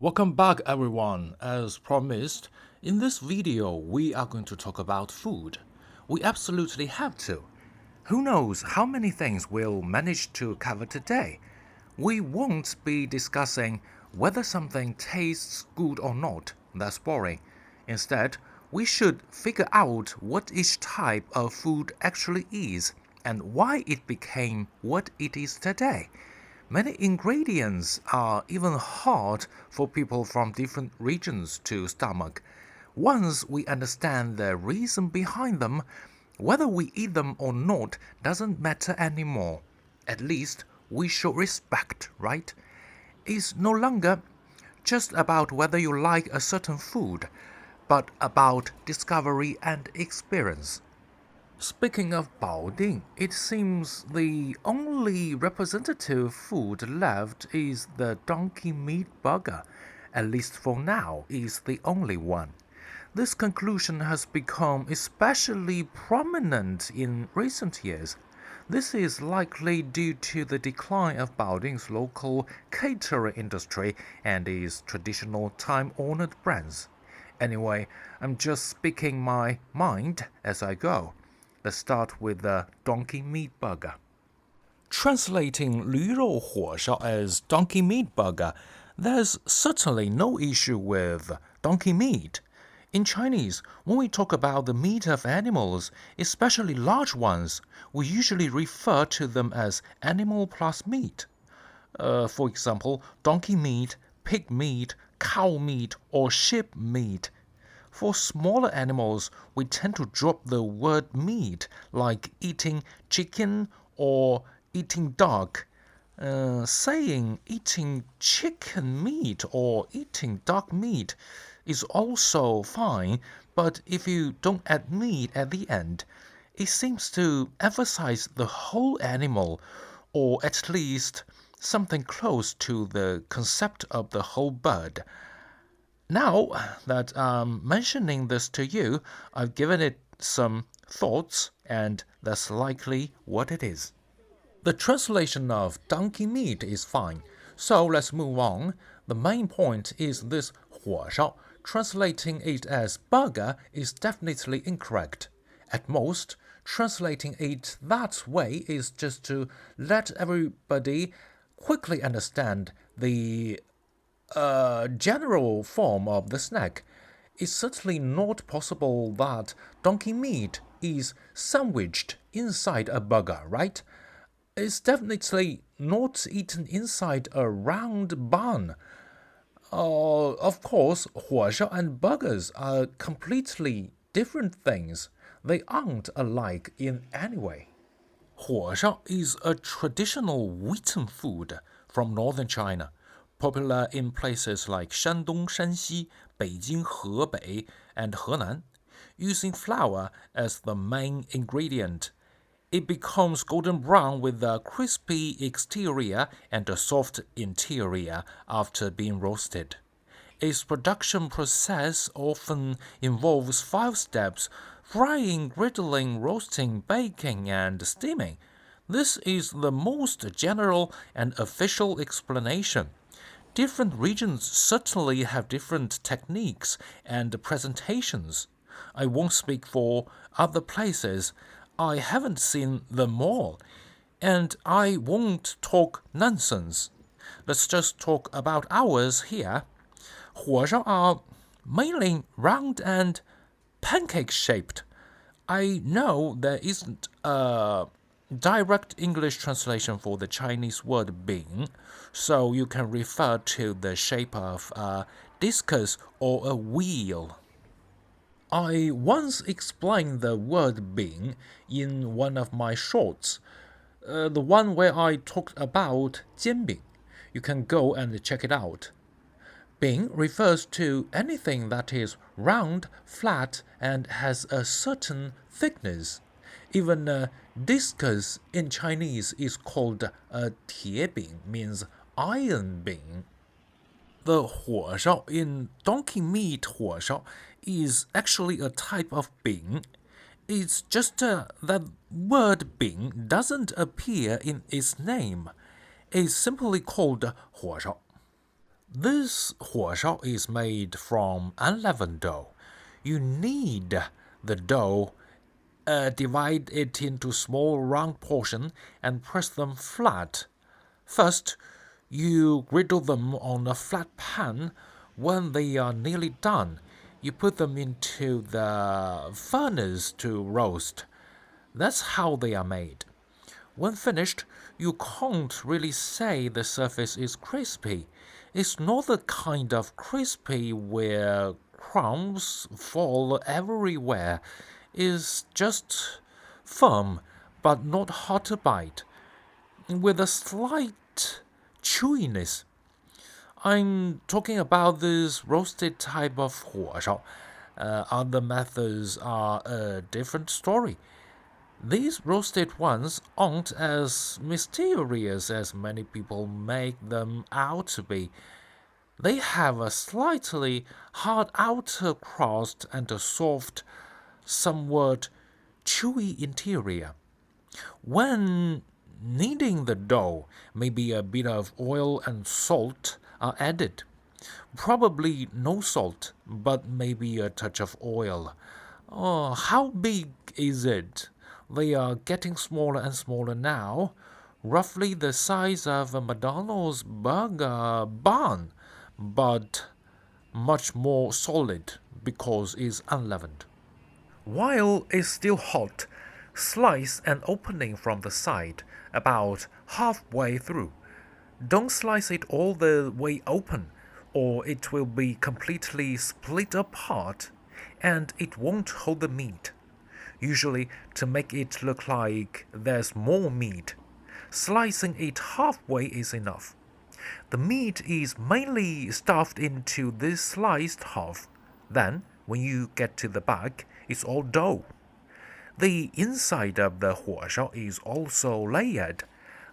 Welcome back everyone. As promised, in this video we are going to talk about food. We absolutely have to. Who knows how many things we'll manage to cover today. We won't be discussing whether something tastes good or not. That's boring. Instead, we should figure out what each type of food actually is and why it became what it is today. Many ingredients are even hard for people from different regions to stomach. Once we understand the reason behind them, whether we eat them or not doesn't matter anymore. At least we show respect, right? It's no longer just about whether you like a certain food, but about discovery and experience. Speaking of Baoding, it seems the only representative food left is the donkey meat burger. At least for now, is the only one. This conclusion has become especially prominent in recent years. This is likely due to the decline of Baoding's local catering industry and its traditional time-honored brands. Anyway, I'm just speaking my mind as I go. Let's start with the donkey meat burger. Translating Lürou Huoshao as donkey meat burger, there's certainly no issue with donkey meat. In Chinese, when we talk about the meat of animals, especially large ones, we usually refer to them as animal plus meat. For example, donkey meat, pig meat, cow meat, or sheep meat. For smaller animals, we tend to drop the word meat, like eating chicken or eating duck. Saying eating chicken meat or eating duck meat is also fine, but if you don't add meat at the end, it seems to emphasize the whole animal, or at least something close to the concept of the whole bird. Now that I'm mentioning this to you, I've given it some thoughts, and that's likely what it is. The translation of donkey meat is fine, so let's move on. The main point is this huoshao. Translating it as burger is definitely incorrect. At most, translating it that way is just to let everybody quickly understand the general form of the snack. It's certainly not possible that donkey meat is sandwiched inside a burger, right? It's definitely not eaten inside a round bun. Of course, huoshao and burgers are completely different things. They aren't alike in any way. Huoshao is a traditional wheaten food from northern China, popular in places like Shandong, Shanxi, Beijing, Hebei, and Henan. Using flour as the main ingredient, it becomes golden brown with a crispy exterior and a soft interior after being roasted. Its production process often involves 5 steps: frying, griddling, roasting, baking, and steaming. This is the most general and official explanation. Different regions certainly have different techniques and presentations. I won't speak for other places. I haven't seen them all. And I won't talk nonsense. Let's just talk about ours here. Huoshao are mainly round and pancake-shaped. I know there isn't a direct English translation for the Chinese word bing, so you can refer to the shape of a discus or a wheel. I once explained the word bing in one of my shorts, the one where I talked about 煎饼. You can go and check it out. Bing refers to anything that is round, flat, and has a certain thickness. Even a discus in Chinese is called a 铁饼, means iron bing. The huoshao in donkey meat huoshao is actually a type of bing. It's just that word bing doesn't appear in its name. It's simply called huoshao. This huoshao is made from unleavened dough. You knead the dough, divide it into small round portions, and press them flat. First, you griddle them on a flat pan. When they are nearly done, you put them into the furnace to roast. That's how they are made. When finished, you can't really say the surface is crispy. It's not the kind of crispy where crumbs fall everywhere. It's just firm, but not hard to bite, with a slight chewiness. I'm talking about this roasted type of huoshao. Other methods are a different story. These roasted ones aren't as mysterious as many people make them out to be. They have a slightly hard outer crust and a soft, somewhat chewy interior. When kneading the dough, maybe a bit of oil and salt are added. Probably no salt, but maybe a touch of oil. Oh, how big is it? They are getting smaller and smaller now, roughly the size of a McDonald's burger bun, but much more solid because it's unleavened. While it's still hot, slice an opening from the side, about halfway through. Don't slice it all the way open, or it will be completely split apart and it won't hold the meat. Usually, to make it look like there's more meat, slicing it halfway is enough. The meat is mainly stuffed into this sliced half. Then, when you get to the back, it's all dough. The inside of the huoshao is also layered.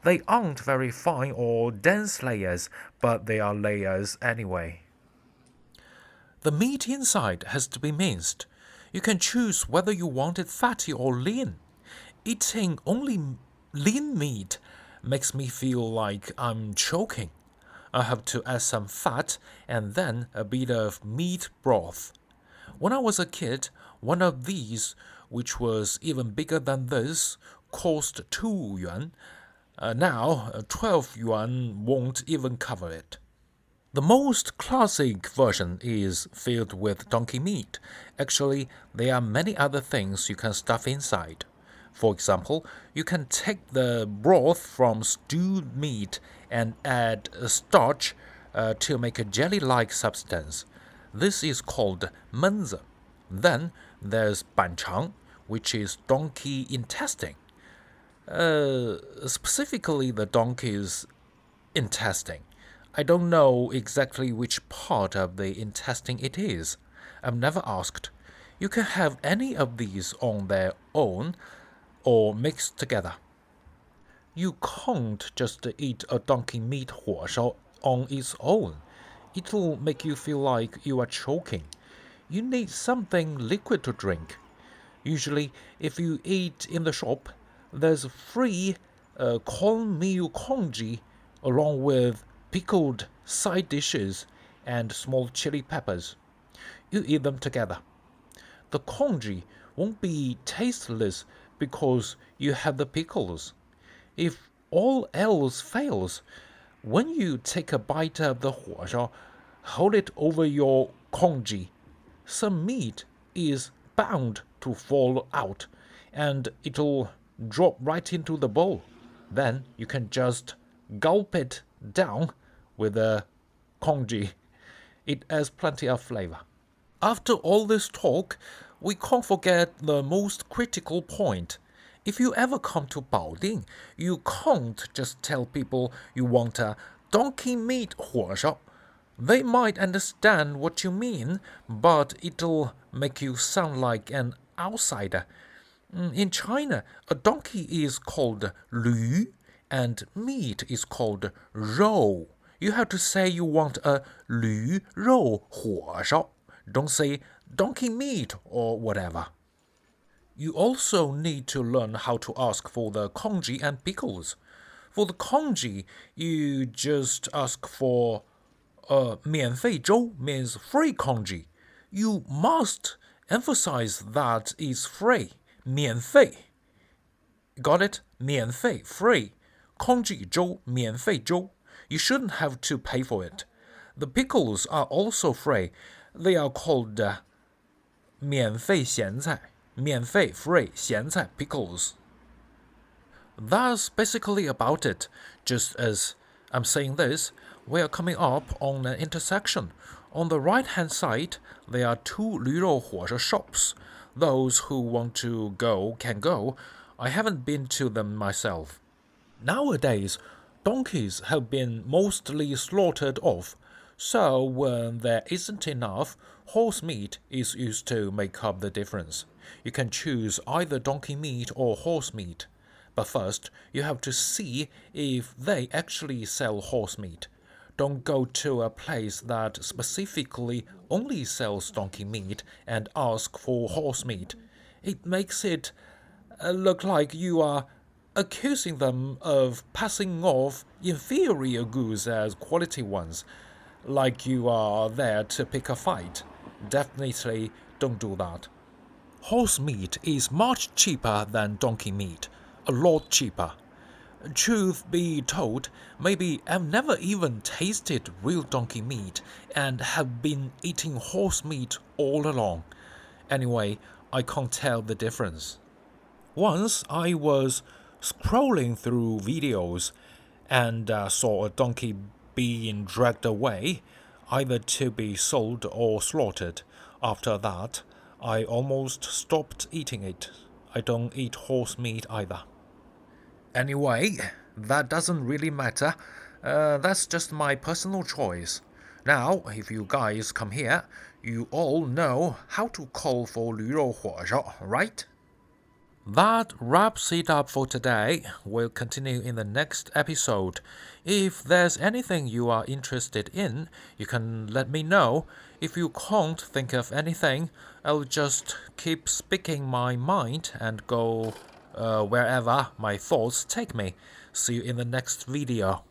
They aren't very fine or dense layers, but they are layers anyway. The meat inside has to be minced. You can choose whether you want it fatty or lean. Eating only lean meat makes me feel like I'm choking. I have to add some fat and then a bit of meat broth. When I was a kid, one of these, which was even bigger than this, cost 2 yuan. Now, 12 yuan won't even cover it. The most classic version is filled with donkey meat. Actually, there are many other things you can stuff inside. For example, you can take the broth from stewed meat and add starch to make a jelly-like substance. This is called menzi. Then there's banchang, which is donkey intestine. Specifically the donkey's intestine. I don't know exactly which part of the intestine it is. I've never asked. You can have any of these on their own or mixed together. You can't just eat a donkey meat huoshao on its own. It'll make you feel like you are choking. You need something liquid to drink. Usually, if you eat in the shop, there's free cornmeal congee along with pickled side dishes and small chili peppers. You eat them together. The congee won't be tasteless because you have the pickles. If all else fails, when you take a bite of the huoshao, hold it over your congee. Some meat is bound to fall out, and it'll drop right into the bowl. Then you can just gulp it down with a congee. It has plenty of flavor. After all this talk, we can't forget the most critical point. If you ever come to Baoding, you can't just tell people you want a donkey meat huoshao. They might understand what you mean, but it'll make you sound like an outsider. In China, a donkey is called Lü and meat is called Rou. You have to say you want a Lürou Huoshao. Don't say donkey meat or whatever. You also need to learn how to ask for the congee and pickles. For the congee, you just ask for 免费粥 means free congee. You must emphasize that it's free. 免费. Got it? 免费 free. Congee 粥免费粥. You shouldn't have to pay for it. The pickles are also free. They are called 免费咸菜. 免费 free 咸菜 pickles. That's basically about it. Just as I'm saying this, we are coming up on an intersection. On the right-hand side, there are two Lürou Huoshao shops. Those who want to go can go. I haven't been to them myself. Nowadays, donkeys have been mostly slaughtered off, so when there isn't enough, horse meat is used to make up the difference. You can choose either donkey meat or horse meat. But first, you have to see if they actually sell horse meat. Don't go to a place that specifically only sells donkey meat and ask for horse meat. It makes it look like you are accusing them of passing off inferior goods as quality ones, like you are there to pick a fight. Definitely don't do that. Horse meat is much cheaper than donkey meat. A lot cheaper. Truth be told, maybe I've never even tasted real donkey meat and have been eating horse meat all along. Anyway, I can't tell the difference. Once I was scrolling through videos and saw a donkey being dragged away, either to be sold or slaughtered. After that, I almost stopped eating it. I don't eat horse meat either. Anyway, that doesn't really matter. That's just my personal choice. Now, if you guys come here, you all know how to call for Lürou Huoshao, right? That wraps it up for today. We'll continue in the next episode. If there's anything you are interested in, you can let me know. If you can't think of anything, I'll just keep speaking my mind and go wherever my thoughts take me. See you in the next video.